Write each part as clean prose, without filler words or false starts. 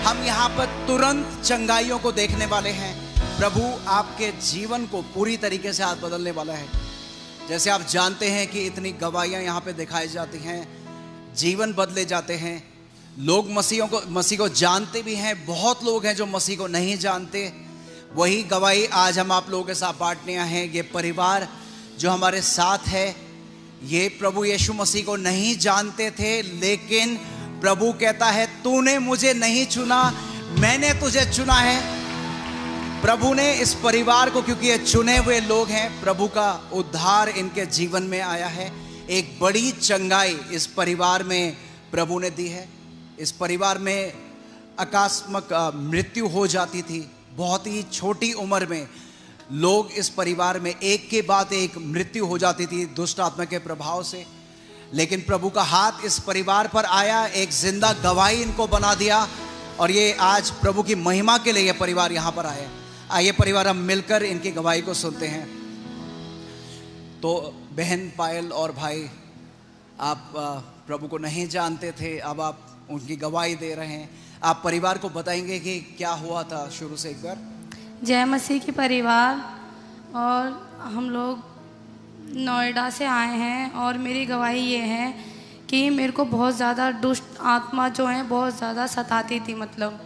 हम यहाँ पर तुरंत चंगाइयों को देखने वाले हैं। प्रभु आपके जीवन को पूरी तरीके से आज बदलने वाला है। जैसे आप जानते हैं कि इतनी गवाहियाँ यहाँ पे दिखाई जाती हैं, जीवन बदले जाते हैं, लोग मसीह को जानते भी हैं, बहुत लोग हैं जो मसीह को नहीं जानते। वही गवाही आज हम आप लोगों के साथ बांटने आए हैं। ये परिवार जो हमारे साथ है, ये प्रभु यीशु मसीह को नहीं जानते थे, लेकिन प्रभु कहता है तूने मुझे नहीं चुना, मैंने तुझे चुना है। प्रभु ने इस परिवार को, क्योंकि ये चुने हुए लोग हैं, प्रभु का उद्धार इनके जीवन में आया है। एक बड़ी चंगाई इस परिवार में प्रभु ने दी है। इस परिवार में आकस्मिक मृत्यु हो जाती थी, बहुत ही छोटी उम्र में लोग इस परिवार में एक के बाद एक मृत्यु हो जाती थी दुष्ट आत्मा के प्रभाव से। लेकिन प्रभु का हाथ इस परिवार पर आया, एक जिंदा गवाही इनको बना दिया, और ये आज प्रभु की महिमा के लिए ये परिवार यहाँ पर आए। आइए परिवार हम मिलकर इनकी गवाही को सुनते हैं। तो बहन पायल और भाई, आप प्रभु को नहीं जानते थे, अब आप उनकी गवाही दे रहे हैं। आप परिवार को बताएंगे कि क्या हुआ था शुरू से एक बार। जय मसीह की परिवार, और हम लोग नोएडा से आए हैं, और मेरी गवाही ये है कि मेरे को बहुत ज़्यादा दुष्ट आत्मा जो है बहुत ज़्यादा सताती थी। मतलब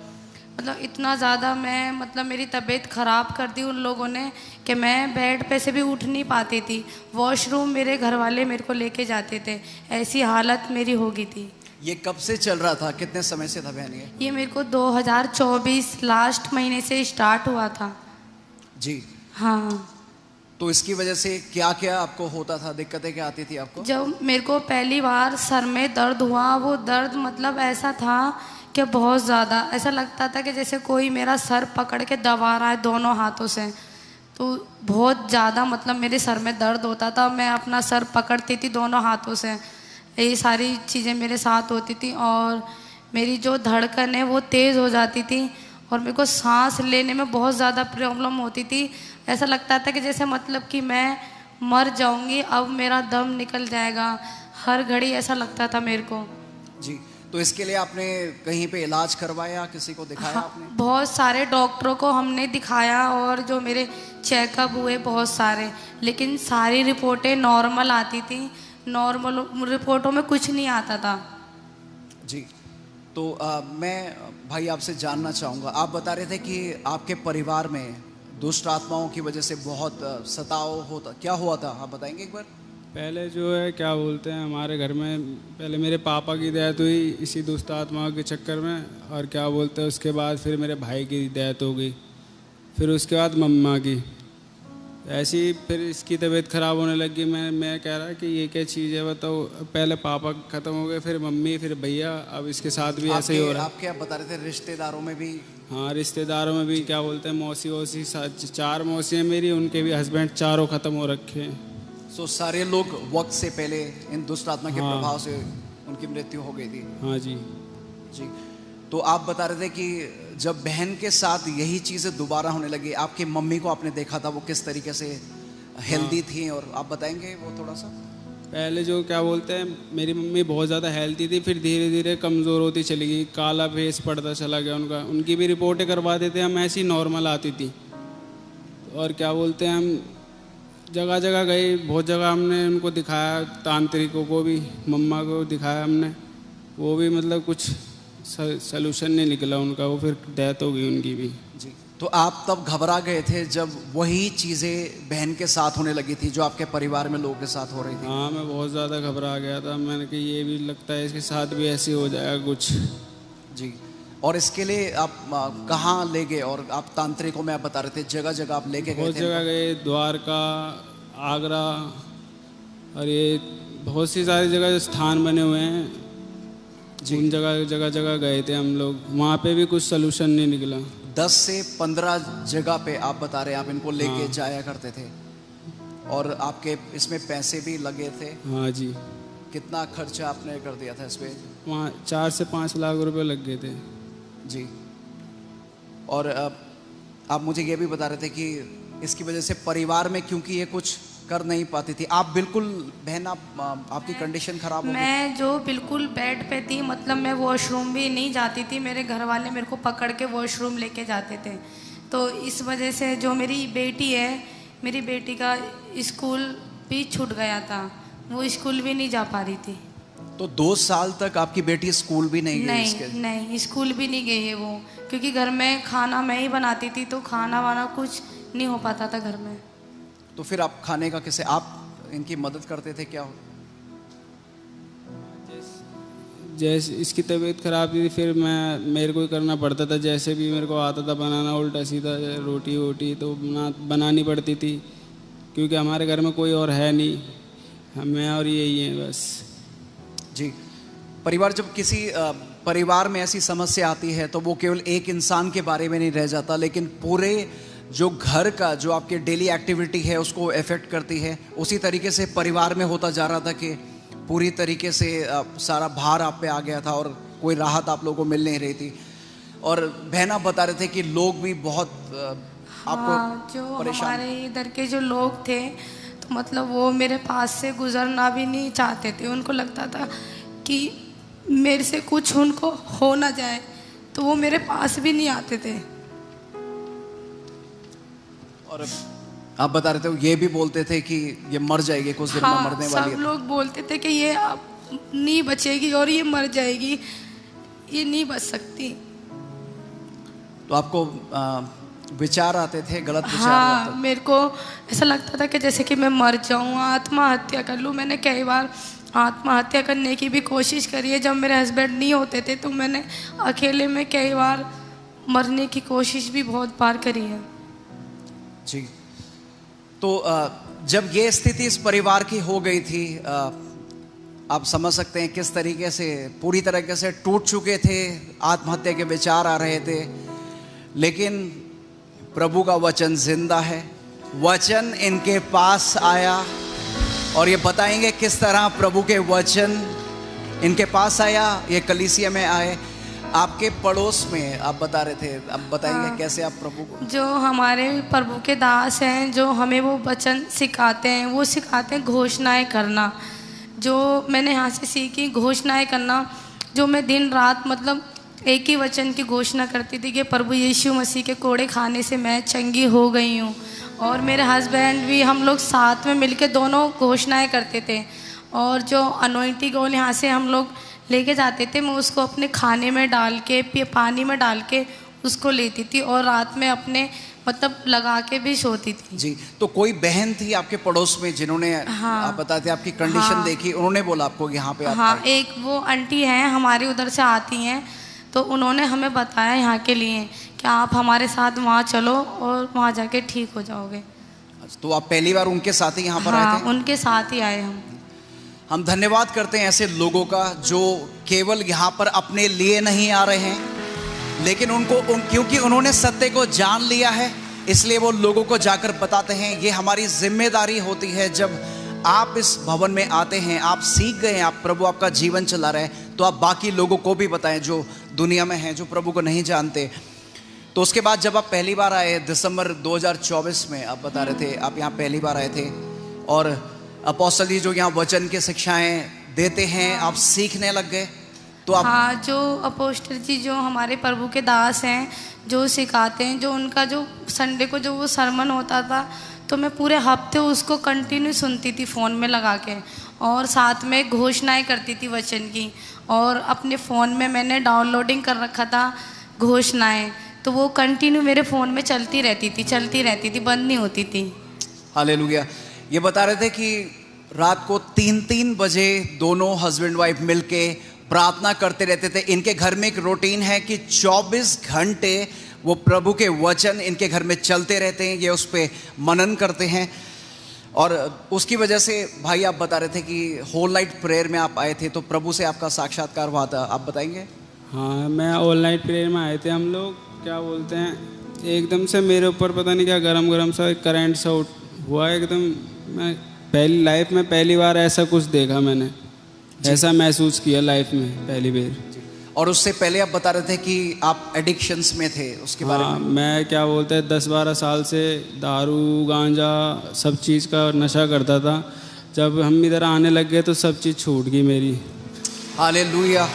इतना ज़्यादा मैं मेरी तबीयत ख़राब कर दी उन लोगों ने कि मैं बेड पे से भी उठ नहीं पाती थी। वॉशरूम मेरे घर वाले मेरे को लेके जाते थे, ऐसी हालत मेरी हो गई थी। ये कब से चल रहा था, कितने समय से था बहन? ये मेरे को 2024 लास्ट महीने से स्टार्ट हुआ था जी। हाँ। तो इसकी वजह से क्या क्या आपको होता था, दिक्कतें क्या आती थी आपको? जब मेरे को पहली बार सर में दर्द हुआ, वो दर्द ऐसा था कि बहुत ज़्यादा ऐसा लगता था कि जैसे कोई मेरा सर पकड़ के दबा रहा है दोनों हाथों से। तो बहुत ज़्यादा मेरे सर में दर्द होता था, मैं अपना सर पकड़ती थी दोनों हाथों से। ये सारी चीज़ें मेरे साथ होती थी, और मेरी जो धड़कन है वो तेज़ हो जाती थी, और मेरे को सांस लेने में बहुत ज़्यादा प्रॉब्लम होती थी। ऐसा लगता था कि जैसे कि मैं मर जाऊंगी, अब मेरा दम निकल जाएगा, हर घड़ी ऐसा लगता था मेरे को। जी। तो इसके लिए आपने कहीं पे इलाज करवाया, किसी को दिखाया? हाँ, आपने बहुत सारे डॉक्टरों को हमने दिखाया, और जो मेरे चेकअप हुए बहुत सारे, लेकिन सारी रिपोर्टें नॉर्मल आती थी। नॉर्मल रिपोर्टों में कुछ नहीं आता था। जी। तो मैं भाई आपसे जानना चाहूँगा, आप बता रहे थे कि आपके परिवार में दुष्ट आत्माओं की वजह से बहुत सताव होता, क्या हुआ था, आप बताएंगे एक बार? पहले जो है क्या बोलते हैं, हमारे घर में पहले मेरे पापा की डेथ हुई इसी दुष्ट आत्माओं के चक्कर में, और क्या बोलते हैं उसके बाद फिर मेरे भाई की डेथ हो गई, फिर उसके बाद मम्मा की। ऐसी फिर इसकी तबीयत ख़राब होने लगी। मैं कह रहा कि ये क्या चीज़ है बताओ। पहले पापा ख़त्म हो गए, फिर मम्मी, फिर भैया, अब इसके साथ भी ऐसे ही हो रहा है। आप क्या बता रहे थे, रिश्तेदारों में भी? हाँ, रिश्तेदारों में भी क्या बोलते हैं, मौसी वौसी 4 मौसियाँ मेरी, उनके भी हस्बैंड चारों ख़त्म हो रखे हैं। सो सारे लोग वक्त से पहले इन दुष्ट आत्मा के प्रभाव से उनकी मृत्यु हो गई थी। हाँ जी। जी। तो आप बता रहे थे कि जब बहन के साथ यही चीज़ें दोबारा होने लगी, आपकी मम्मी को आपने देखा था वो किस तरीके से हेल्दी थी, और आप बताएंगे वो थोड़ा सा? पहले जो क्या बोलते हैं, मेरी मम्मी बहुत ज़्यादा हेल्दी थी, फिर धीरे धीरे कमज़ोर होती चली गई, काला फेस पड़ता चला गया उनका। उनकी भी रिपोर्टें करवा देते हम, ऐसी नॉर्मल आती थी। और क्या बोलते हैं, हम जगह जगह गए, बहुत जगह हमने उनको दिखाया, तांत्रिकों को भी, मम्मा को दिखाया हमने, वो भी कुछ सलूशन नहीं निकला उनका, वो फिर डेथ हो गई उनकी भी। जी। तो आप तब घबरा गए थे जब वही चीज़ें बहन के साथ होने लगी थी जो आपके परिवार में लोगों के साथ हो रही थी? हाँ, मैं बहुत ज़्यादा घबरा गया था। मैंने कहा ये भी लगता है इसके साथ भी ऐसे हो जाएगा कुछ। जी। और इसके लिए आप कहाँ ले गए? और आप तांत्रिकों में आप बता रहे थे जगह जगह आप लेके गए थे? बहुत जगह गए, द्वारका, आगरा, और ये बहुत सी सारी जगह स्थान बने हुए हैं, उन जगह जगह गए थे हम लोग, वहाँ पे भी कुछ सलूशन नहीं निकला। 10 से 15 जगह पे आप बता रहे हैं आप इनको लेके जाया करते थे, और आपके इसमें पैसे भी लगे थे? हाँ जी। कितना खर्चा आपने कर दिया था इस पे? वहाँ 4 से 5 लाख रुपए लग गए थे। जी। और आप मुझे ये भी बता रहे थे कि इसकी वजह से परिवार में, क्योंकि ये कुछ कर नहीं पाती थी आप बिल्कुल। बहन आपकी कंडीशन खराब हो गई? मैं जो बिल्कुल बेड पे थी, मतलब मैं वॉशरूम भी नहीं जाती थी, मेरे घर वाले मेरे को पकड़ के वॉशरूम लेके जाते थे। तो इस वजह से जो मेरी बेटी है, मेरी बेटी का स्कूल भी छूट गया था, वो स्कूल भी नहीं जा पा रही थी। तो 2 साल तक आपकी बेटी स्कूल भी नहीं गई? नहीं, स्कूल भी नहीं गई है वो, क्योंकि घर में खाना मैं ही बनाती थी, तो खाना वाना कुछ नहीं हो पाता था घर में। तो फिर आप खाने का कैसे, आप इनकी मदद करते थे क्या? जैसे इसकी तबीयत ख़राब थी फिर मेरे को ही करना पड़ता था, जैसे भी मेरे को आता था बनाना उल्टा सीधा रोटी वोटी तो बनानी पड़ती थी, क्योंकि हमारे घर में कोई और है नहीं, मैं और यही हैं बस। जी, परिवार जब किसी परिवार में ऐसी समस्या आती है तो वो केवल एक इंसान के बारे में नहीं रह जाता, लेकिन पूरे जो घर का जो आपके डेली एक्टिविटी है उसको अफेक्ट करती है। उसी तरीके से परिवार में होता जा रहा था कि पूरी तरीके से सारा भार आप पे आ गया था और कोई राहत आप लोगों को मिल नहीं रही थी। और बहना बता रहे थे कि लोग भी बहुत आपको जो परेशान। हमारे इधर के जो लोग थे, तो मतलब वो मेरे पास से गुजरना भी नहीं चाहते थे। उनको लगता था कि मेरे से कुछ उनको हो ना जाए, तो वो मेरे पास भी नहीं आते थे। और आप बता रहे थे ये भी बोलते थे कि ये मर जाएगी, कुछ दिन में मरने वाली है। सब लोग बोलते थे कि ये अब नहीं बचेगी और ये मर जाएगी, ये नहीं बच सकती। तो आपको विचार आते थे, गलत विचार हाँ, आते थे? मेरे को ऐसा लगता था कि जैसे कि मैं मर जाऊँ, आत्महत्या कर लूँ। मैंने कई बार आत्महत्या करने की भी कोशिश करी है। जब मेरे हस्बैंड नहीं होते थे तो मैंने अकेले में कई बार मरने की कोशिश भी बहुत बार करी है। जी, तो जब ये स्थिति इस परिवार की हो गई थी, आप समझ सकते हैं किस तरीके से पूरी तरीके से टूट चुके थे, आत्महत्या के विचार आ रहे थे। लेकिन प्रभु का वचन जिंदा है, वचन इनके पास आया और ये बताएंगे किस तरह प्रभु के वचन इनके पास आया, ये कलीसिया में आए। आपके पड़ोस में आप बता रहे थे, अब बताइए कैसे आप प्रभु को। जो हमारे प्रभु के दास हैं, जो हमें वो वचन सिखाते हैं, वो सिखाते हैं घोषणाएं करना। जो मैंने यहाँ से सीखी घोषणाएं करना, जो मैं दिन रात मतलब एक ही वचन की घोषणा करती थी कि प्रभु यीशु मसीह के कोड़े खाने से मैं चंगी हो गई हूँ। और मेरे हस्बैंड भी, हम लोग साथ में मिलके दोनों घोषणाएं करते थे। और जो अनॉइंटिंग ऑयल यहाँ से हम लोग लेके जाते थे, मैं उसको अपने खाने में डाल के, पानी में डाल के उसको लेती थी और रात में अपने मतलब लगा के भी सोती थी। जी, तो कोई बहन थी आपके पड़ोस में जिन्होंने आप बताते आपकी कंडीशन देखी, उन्होंने बोला आपको यहाँ पे हाँ, एक वो आंटी हैं हमारी उधर से आती हैं, तो उन्होंने हमें बताया यहाँ के लिए कि आप हमारे साथ वहाँ चलो और वहाँ जाके ठीक हो जाओगे। तो आप पहली बार उनके साथ ही यहाँ पर आए थे? उनके साथ ही आए हम धन्यवाद करते हैं ऐसे लोगों का जो केवल यहाँ पर अपने लिए नहीं आ रहे हैं, लेकिन क्योंकि उन्होंने सत्य को जान लिया है, इसलिए वो लोगों को जाकर बताते हैं। ये हमारी जिम्मेदारी होती है। जब आप इस भवन में आते हैं, आप सीख गए हैं, आप प्रभु आपका जीवन चला रहे हैं, तो आप बाकी लोगों को भी बताएं जो दुनिया में हैं, जो प्रभु को नहीं जानते। तो उसके बाद जब आप पहली बार आए दिसंबर 2024 में, आप बता रहे थे आप यहाँ पहली बार आए थे और अपोस्टल जी जो यहाँ वचन की शिक्षाएं देते हैं आप सीखने लग गए। तो आप हाँ, जो अपोस्टल जी जो हमारे प्रभु के दास हैं, जो सिखाते हैं, जो उनका जो संडे को जो वो सरमन होता था, तो मैं पूरे हफ्ते उसको कंटिन्यू सुनती थी फ़ोन में लगा के, और साथ में घोषणाएं करती थी वचन की। और अपने फ़ोन में मैंने डाउनलोडिंग कर रखा था घोषणाएं, तो वो कंटिन्यू मेरे फ़ोन में चलती रहती थी, बंद नहीं होती थी। हालेलुया। ये बता रहे थे कि रात को 3-3 बजे दोनों हस्बैंड वाइफ मिलके प्रार्थना करते रहते थे। इनके घर में एक रूटीन है कि 24 घंटे वो प्रभु के वचन इनके घर में चलते रहते हैं, ये उस पर मनन करते हैं। और उसकी वजह से भाई आप बता रहे थे कि होल नाइट प्रेयर में आप आए थे, तो प्रभु से आपका साक्षात्कार हुआ था, आप बताएंगे? हाँ, मैं ऑल नाइट प्रेयर में आए थे। हम लोग क्या बोलते हैं, एकदम से मेरे ऊपर पता नहीं क्या गरम सा करंट सा हुआ एकदम। मैं पहली लाइफ में पहली बार ऐसा कुछ देखा, मैंने ऐसा महसूस किया लाइफ में पहली बार। और उससे पहले आप बता रहे थे कि आप एडिक्शंस में थे, उसके बारे हाँ, में। मैं क्या बोलते हैं 10-12 साल से दारू गांजा सब चीज़ का नशा करता था। जब हम इधर आने लग गए तो सब चीज़ छूट गई मेरी। हालेलुया।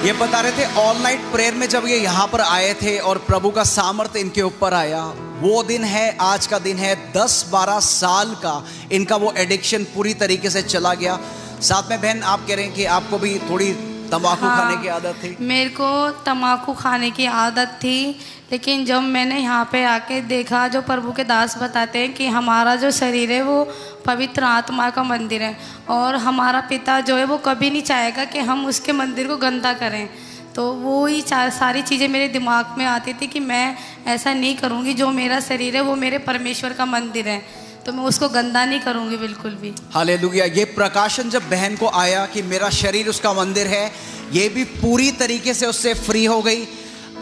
ये बता रहे थे ऑल नाइट प्रेयर में जब ये यहाँ पर आए थे और प्रभु का सामर्थ्य इनके ऊपर आया, वो दिन है, आज का दिन है, 10-12 साल का इनका वो एडिक्शन पूरी तरीके से चला गया। साथ में बहन आप कह रहे हैं कि आपको भी थोड़ी तंबाकू खाने की आदत थी। मेरे को तम्बाकू खाने की आदत थी, लेकिन जब मैंने यहाँ पे आके देखा, जो प्रभु के दास बताते हैं कि हमारा जो शरीर है वो पवित्र आत्मा का मंदिर है और हमारा पिता जो है वो कभी नहीं चाहेगा कि हम उसके मंदिर को गंदा करें। तो वो ही सारी चीज़ें मेरे दिमाग में आती थी कि मैं ऐसा नहीं करूँगी, जो मेरा शरीर है वो मेरे परमेश्वर का मंदिर है, तो मैं उसको गंदा नहीं करूँगी बिल्कुल भी। हालेलुया। ये प्रकाशन जब बहन को आया कि मेरा शरीर उसका मंदिर है, ये भी पूरी तरीके से उससे फ्री हो गई।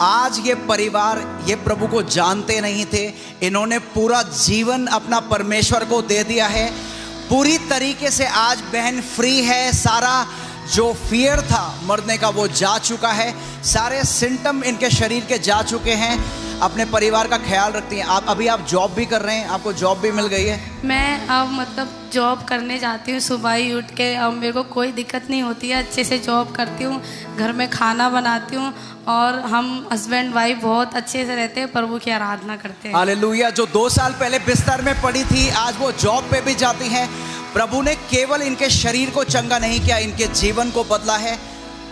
आज ये परिवार ये प्रभु को जानते नहीं थे, इन्होंने पूरा जीवन अपना परमेश्वर को दे दिया है। पूरी तरीके से आज बहन फ्री है। सारा जो फियर था मरने का वो जा चुका है, सारे सिम्टम इनके शरीर के जा चुके हैं। अपने परिवार का ख्याल रखती हैं। आप जॉब भी कर रहे हैं, आपको जॉब भी मिल गई है। मैं अब मतलब जॉब करने जाती हूँ सुबह ही उठ के, अब मेरे को कोई दिक्कत नहीं होती है, अच्छे से जॉब करती हूँ, घर में खाना बनाती हूँ और हम हस्बैंड वाइफ बहुत अच्छे से रहते हैं, प्रभु की आराधना करते हैं। हालेलुया। जो 2 साल पहले बिस्तर में पड़ी थी, आज वो जॉब पे भी जाती हैं। प्रभु ने केवल इनके शरीर को चंगा नहीं किया, इनके जीवन को बदला है।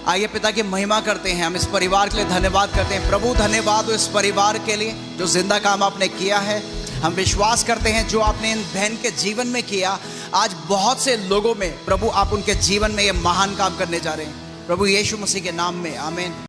आइए पिता की महिमा करते हैं, हम इस परिवार के लिए धन्यवाद करते हैं। प्रभु धन्यवाद हो इस परिवार के लिए जो जिंदा काम आपने किया है। हम विश्वास करते हैं जो आपने इन बहन के जीवन में किया, आज बहुत से लोगों में प्रभु आप उनके जीवन में ये महान काम करने जा रहे हैं। प्रभु यीशु मसीह के नाम में आमीन।